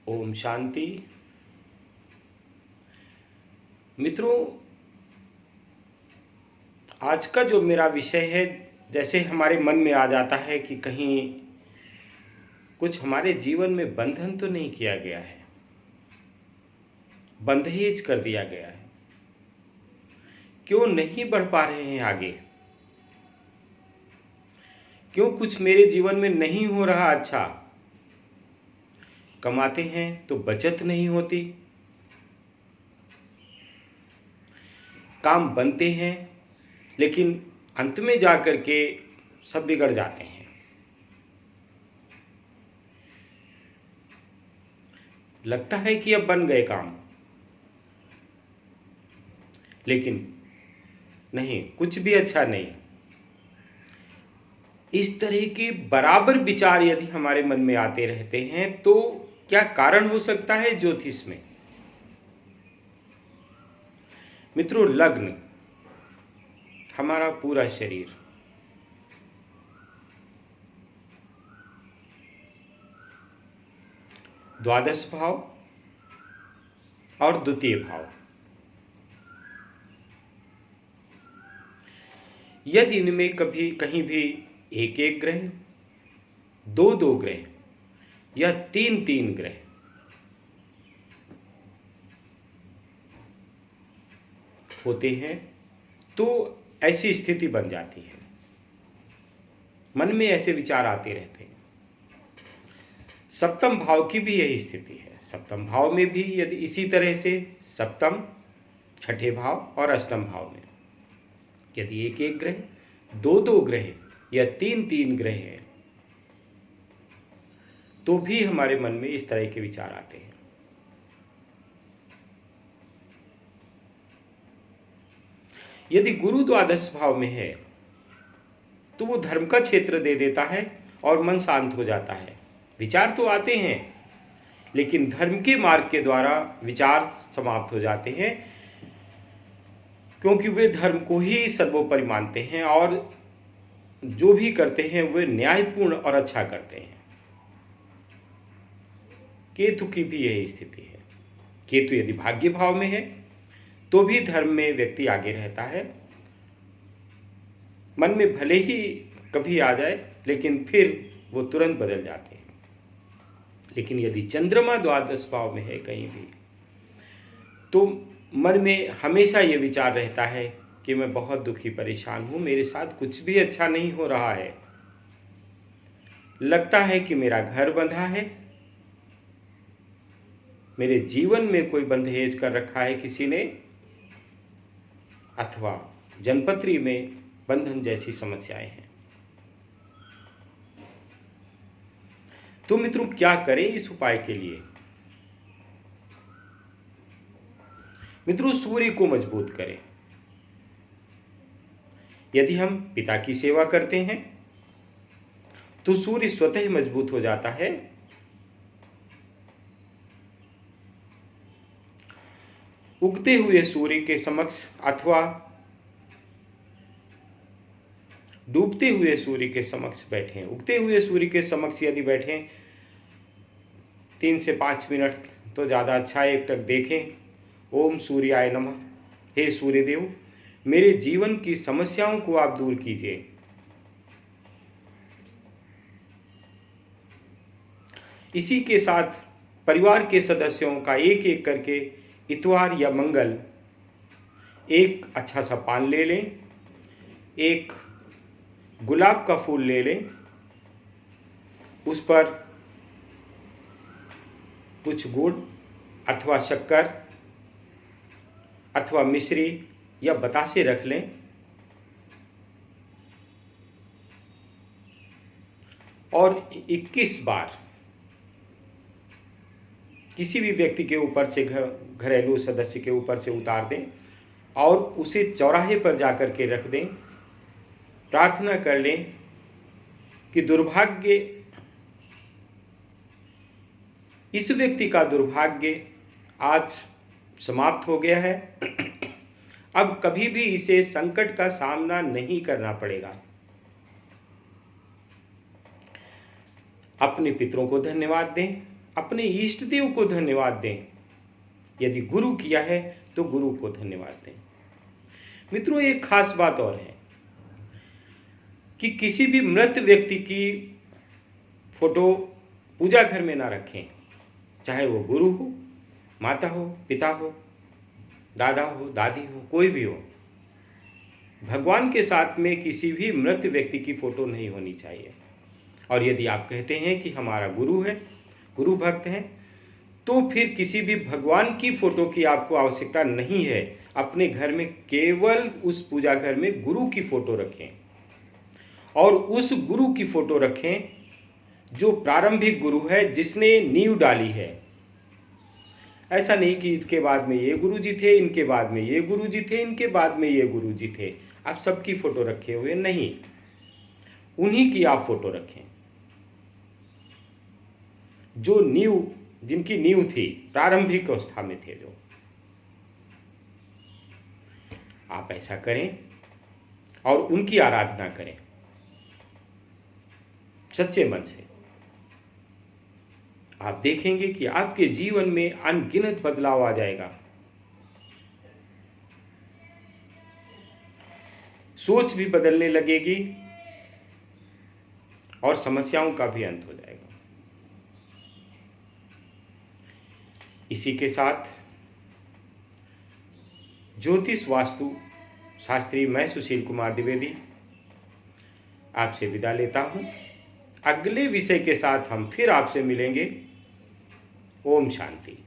ओम शांति। मित्रों, आज का जो मेरा विषय है, जैसे हमारे मन में आ जाता है कि कहीं कुछ हमारे जीवन में बंधन तो नहीं किया गया है, बंधेज कर दिया गया है, क्यों नहीं बढ़ पा रहे हैं आगे, क्यों कुछ मेरे जीवन में नहीं हो रहा अच्छा। कमाते हैं तो बचत नहीं होती, काम बनते हैं लेकिन अंत में जाकर के सब बिगड़ जाते हैं। लगता है कि अब बन गए काम, लेकिन नहीं, कुछ भी अच्छा नहीं। इस तरह के बराबर विचार यदि हमारे मन में आते रहते हैं तो क्या कारण हो सकता है ज्योतिष में? मित्रों, लग्न हमारा पूरा शरीर, द्वादश भाव और द्वितीय भाव, यदि इनमें कभी कहीं भी एक एक ग्रह, दो दो ग्रह या तीन तीन ग्रह होते हैं तो ऐसी स्थिति बन जाती है, मन में ऐसे विचार आते रहते हैं। सप्तम भाव की भी यही स्थिति है। सप्तम भाव में भी यदि इसी तरह से सप्तम, छठे भाव और अष्टम भाव में यदि एक एक ग्रह, दो दो ग्रह या तीन तीन ग्रह है तो भी हमारे मन में इस तरह के विचार आते हैं। यदि गुरु द्वादश भाव में है तो वो धर्म का क्षेत्र दे देता है और मन शांत हो जाता है। विचार तो आते हैं लेकिन धर्म के मार्ग के द्वारा विचार समाप्त हो जाते हैं, क्योंकि वे धर्म को ही सर्वोपरि मानते हैं और जो भी करते हैं वे न्यायपूर्ण और अच्छा करते हैं। केतु की भी यही स्थिति है। केतु यदि भाग्य भाव में है तो भी धर्म में व्यक्ति आगे रहता है, मन में भले ही कभी आ जाए लेकिन फिर वो तुरंत बदल जाते हैं। लेकिन यदि चंद्रमा द्वादश भाव में है कहीं भी तो मन में हमेशा ये विचार रहता है कि मैं बहुत दुखी परेशान हूं, मेरे साथ कुछ भी अच्छा नहीं हो रहा है। लगता है कि मेरा घर बंधा है, मेरे जीवन में कोई बंधेज कर रखा है किसी ने, अथवा जनपत्री में बंधन जैसी समस्याएं हैं। तो मित्रों, क्या करें इस उपाय के लिए? मित्रों, सूर्य को मजबूत करें। यदि हम पिता की सेवा करते हैं तो सूर्य स्वतः ही मजबूत हो जाता है। उगते हुए सूर्य के समक्ष अथवा डूबते हुए सूर्य के समक्ष बैठें। उगते हुए सूर्य के समक्ष यदि बैठें 3 से 5 मिनट तो ज़्यादा अच्छा है, एकटक देखें। ओम सूर्याय नमः। हे सूर्यदेव, मेरे जीवन की समस्याओं को आप दूर कीजिए। इसी के साथ परिवार के सदस्यों का एक एक करके इतवार या मंगल एक अच्छा सा पान ले लें, एक गुलाब का फूल ले लें, उस पर कुछ गुड़ अथवा शक्कर अथवा मिश्री या बतासे रख लें और 21 बार किसी भी व्यक्ति के ऊपर से, घरेलू सदस्य के ऊपर से उतार दें और उसे चौराहे पर जाकर के रख दें। प्रार्थना कर लें कि दुर्भाग्य, इस व्यक्ति का दुर्भाग्य आज समाप्त हो गया है, अब कभी भी इसे संकट का सामना नहीं करना पड़ेगा। अपने पितरों को धन्यवाद दें, अपने इष्ट देव को धन्यवाद दें। यदि गुरु किया है तो गुरु को धन्यवाद दें। मित्रों, एक खास बात और है कि किसी भी मृत व्यक्ति की फोटो पूजा घर में ना रखें, चाहे वो गुरु हो, माता हो, पिता हो, दादा हो, दादी हो, कोई भी हो। भगवान के साथ में किसी भी मृत व्यक्ति की फोटो नहीं होनी चाहिए। और यदि आप कहते हैं कि हमारा गुरु है, गुरु भक्त हैं, तो फिर किसी भी भगवान की फोटो की आपको आवश्यकता नहीं है। अपने घर में केवल उस पूजा घर में गुरु की फोटो रखें, और उस गुरु की फोटो रखें जो प्रारंभिक गुरु है, जिसने नींव डाली है। ऐसा नहीं कि इसके बाद में ये गुरुजी थे, इनके बाद में ये गुरुजी थे, इनके बाद में ये गुरुजी थे, आप सबकी फोटो रखे हुए नहीं, उन्हीं की आप फोटो रखें जो नींव, जिनकी नींव थी, प्रारंभिक अवस्था में थे जो। आप ऐसा करें और उनकी आराधना करें सच्चे मन से। आप देखेंगे कि आपके जीवन में अनगिनत बदलाव आ जाएगा। सोच भी बदलने लगेगी और समस्याओं का भी अंत हो जाएगा। इसी के साथ ज्योतिष वास्तु शास्त्री मैं सुशील कुमार द्विवेदी आपसे विदा लेता हूं। अगले विषय के साथ हम फिर आपसे मिलेंगे। ओम शांति।